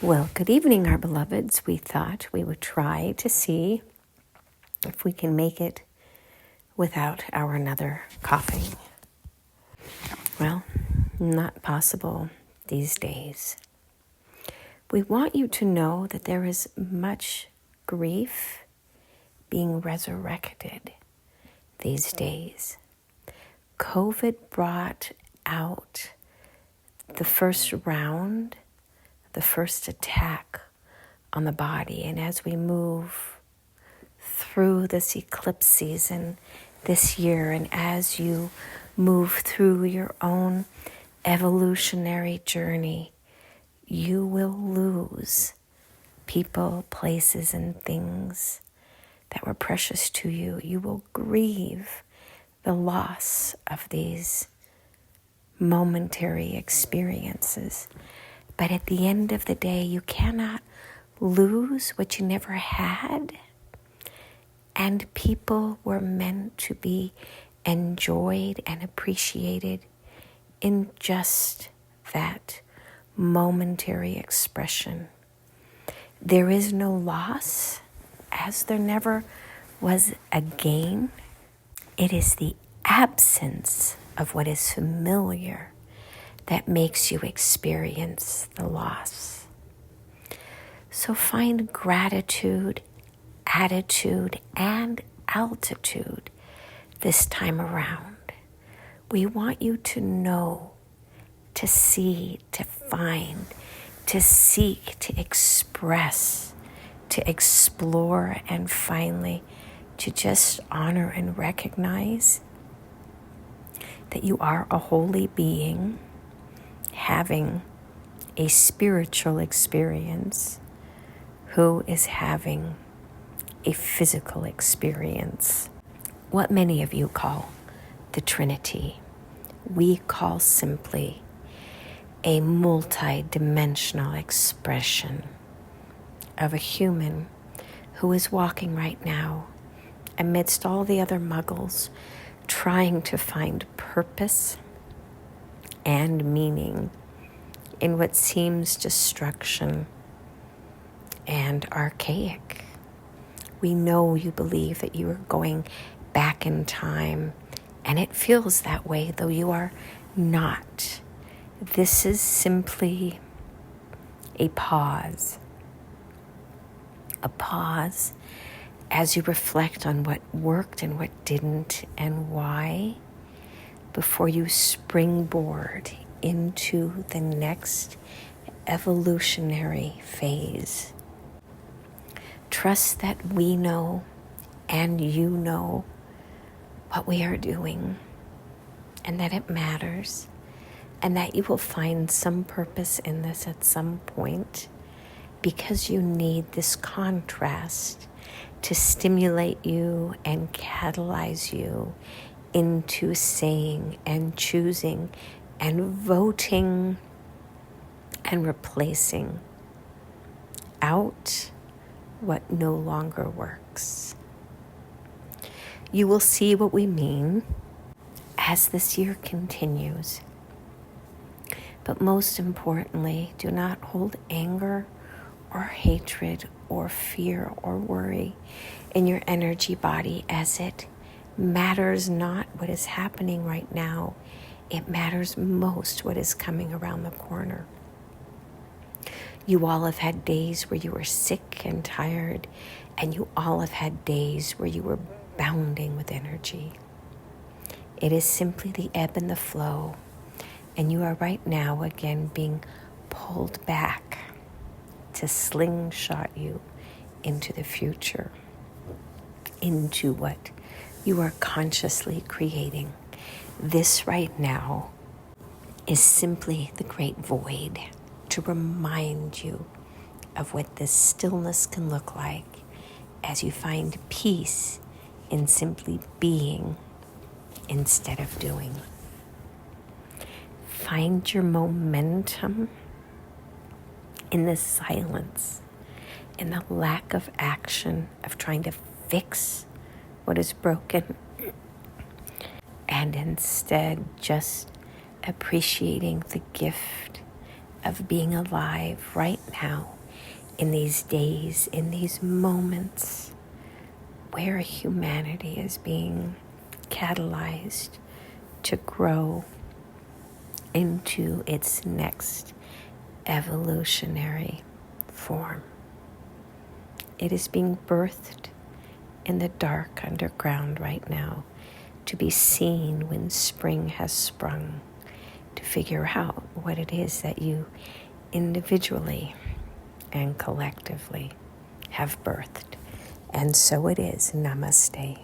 Well, good evening, our beloveds. We thought we would try to see if we can make it without our another coughing. Well, not possible these days. We want you to know that there is much grief being resurrected these days. COVID brought out the first round, the first attack on the body. And as we move through this eclipse season this year, and as you move through your own evolutionary journey, you will lose people, places, and things that were precious to you. You will grieve the loss of these momentary experiences. But at the end of the day, you cannot lose what you never had. And people were meant to be enjoyed and appreciated in just that momentary expression. There is no loss, as there never was a gain. It is the absence of what is familiar that makes you experience the loss. So find gratitude, attitude, and altitude this time around. We want you to know, to see, to find, to seek, to express, to explore, and finally to just honor and recognize that you are a holy being having a spiritual experience who is having a physical experience. What many of you call the Trinity, we call simply a multi-dimensional expression of a human who is walking right now amidst all the other muggles, trying to find purpose and meaning in what seems destruction and archaic. We know you believe that you are going back in time, and it feels that way, though you are not. This is simply a pause as you reflect on what worked and what didn't and why, before you springboard into the next evolutionary phase. Trust that we know and you know what we are doing, and that it matters, and that you will find some purpose in this at some point, because you need this contrast to stimulate you and catalyze you into saying and choosing and voting and replacing out what no longer works. You will see what we mean as this year continues. But most importantly, do not hold anger or hatred or fear or worry in your energy body, as it matters not what is happening right now. It matters most what is coming around the corner. You all have had days where you were sick and tired, and you all have had days where you were bounding with energy. It is simply the ebb and the flow, and you are right now again being pulled back to slingshot you into the future, into what you are consciously creating. This right now is simply the great void to remind you of what this stillness can look like as you find peace in simply being instead of doing. Find your momentum in the silence, in the lack of action, of trying to fix what is broken, and instead just appreciating the gift of being alive right now, in these days, in these moments where humanity is being catalyzed to grow into its next evolutionary form. It is being birthed in the dark underground right now, to be seen when spring has sprung, to figure out what it is that you individually and collectively have birthed. And so it is. Namaste.